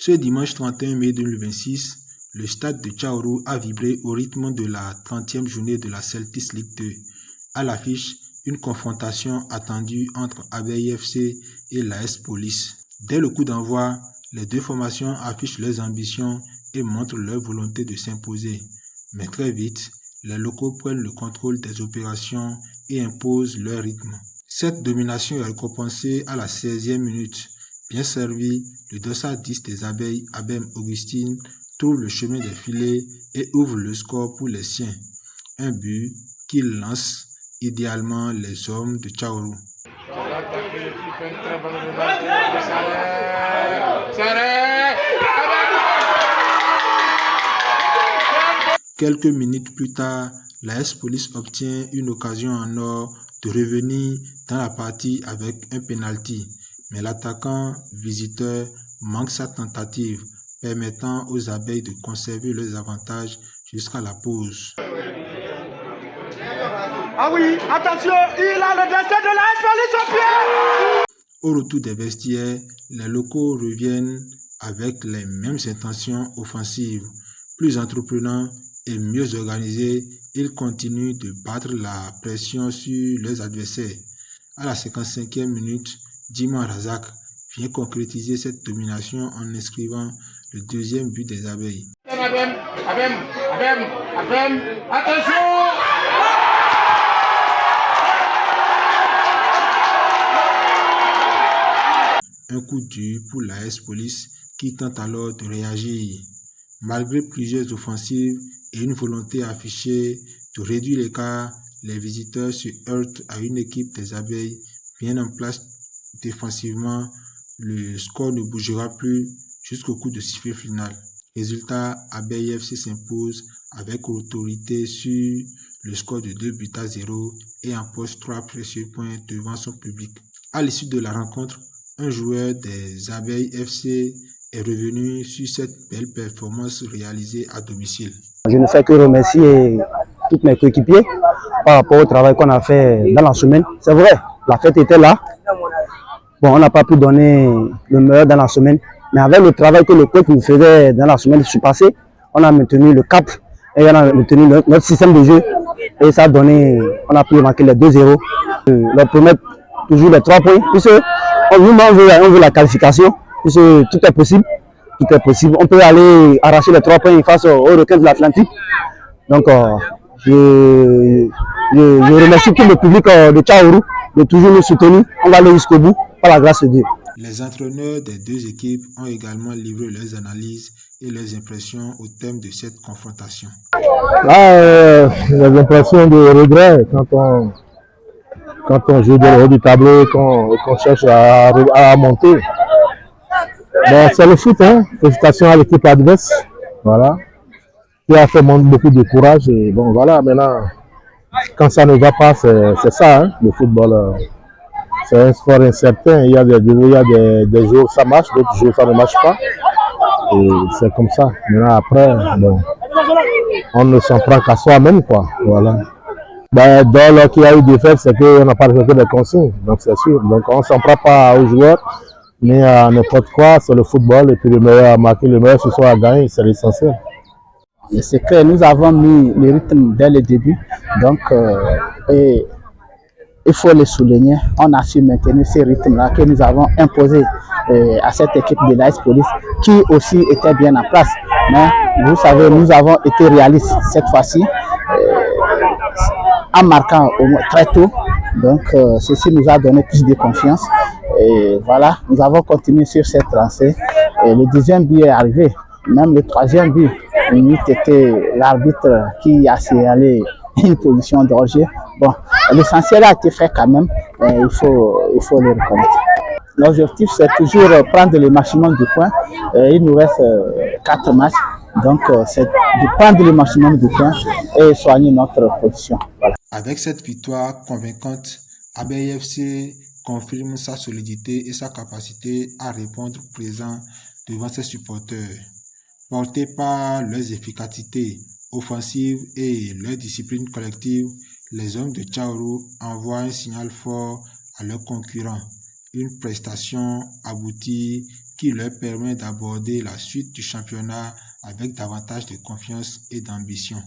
Ce dimanche 31 mai 2026, le stade de Tchaourou a vibré au rythme de la 30e journée de la Celtics League 2. À l'affiche, une confrontation attendue entre Abeille FC et l'AS Police. Dès le coup d'envoi, les deux formations affichent leurs ambitions et montrent leur volonté de s'imposer. Mais très vite, les locaux prennent le contrôle des opérations et imposent leur rythme. Cette domination est récompensée à la 16e minute. Bien servi, le dossard 10 des Abeilles, Abem Augustine, trouve le chemin des filets et ouvre le score pour les siens. Un but qui lance idéalement les hommes de Tchaourou. Quelques minutes plus tard, l'AS Police obtient une occasion en or de revenir dans la partie avec un penalty. Mais l'attaquant visiteur manque sa tentative, permettant aux Abeilles de conserver leurs avantages jusqu'à la pause. Ah oui, attention, il a le destin de l'AS Police au pied. Au retour des vestiaires, les locaux reviennent avec les mêmes intentions offensives. Plus entreprenants et mieux organisés, ils continuent de battre la pression sur leurs adversaires. À la 55e minute, Djima Razak vient concrétiser cette domination en inscrivant le deuxième but des Abeilles. Attention! Un coup dur pour l'AS Police qui tente alors de réagir. Malgré plusieurs offensives et une volonté affichée de réduire l'écart, les visiteurs se heurtent à une équipe des Abeilles bien en place défensivement. Le score ne bougera plus jusqu'au coup de sifflet final. Résultat, Abeille FC s'impose avec autorité sur le score de 2-0 et empoche 3 précieux points devant son public. À l'issue de la rencontre, un joueur des Abeilles FC est revenu sur cette belle performance réalisée à domicile. Je ne fais que remercier tous mes coéquipiers par rapport au travail qu'on a fait dans la semaine. C'est vrai, la fête était là. Bon, on n'a pas pu donner le meilleur dans la semaine, mais avec le travail que le coach nous faisait dans la semaine passée, on a maintenu le cap et on a maintenu notre système de jeu. Et ça a donné, on a pu marquer les 2-0. Leur promettre toujours les 3 points, puisque on veut la qualification, puisque tout est possible. Tout est possible. On peut aller arracher les 3 points face aux requins de l'Atlantique. Donc, je remercie tout le public de Tchaourou de toujours nous soutenir. On va aller jusqu'au bout, par la grâce de Dieu. Les entraîneurs des deux équipes ont également livré leurs analyses et leurs impressions au thème de cette confrontation. Là, les impressions de regret quand on joue dans le haut du tableau, qu'on cherche à monter. Ben, c'est le foot, hein. Félicitations à l'équipe adverse, voilà, qui a fait beaucoup de courage. Et bon, voilà, maintenant, quand ça ne va pas, c'est ça, hein, le football. C'est un sport incertain. Il y a des jours ça marche, d'autres jours ça ne marche pas. Et c'est comme ça. Maintenant, après, bon, on ne s'en prend qu'à soi-même, quoi. Voilà. Ben, dès qu'il y a eu des faits, c'est qu'on n'a pas respecté les consignes, donc c'est sûr. Donc on ne s'en prend pas aux joueurs, mais à n'importe quoi, c'est le football, et puis le meilleur a marqué, le meilleur ce soir a gagné, c'est l'essentiel. C'est que nous avons mis le rythme dès le début, donc et il faut le souligner, on a su maintenir ce rythme-là que nous avons imposé à cette équipe de l'AS Police, qui aussi était bien en place. Mais vous savez, nous avons été réalistes cette fois-ci, en marquant très tôt. Donc, ceci nous a donné plus de confiance. Et voilà, nous avons continué sur cette lancée. Et le 10e but est arrivé, même le 3e but. C'était l'arbitre qui a signalé une position de danger. Bon, l'essentiel a été fait quand même, mais il faut le reconnaître. L'objectif, c'est toujours prendre le maximum de points. Il nous reste 4 matchs, donc c'est de prendre le maximum de points et soigner notre position. Voilà. Avec cette victoire convaincante, Abeille FC confirme sa solidité et sa capacité à répondre présent devant ses supporters. Portés par leurs efficacités offensives et leur discipline collective, les hommes de Tchaourou envoient un signal fort à leurs concurrents. Une prestation aboutie qui leur permet d'aborder la suite du championnat avec davantage de confiance et d'ambition.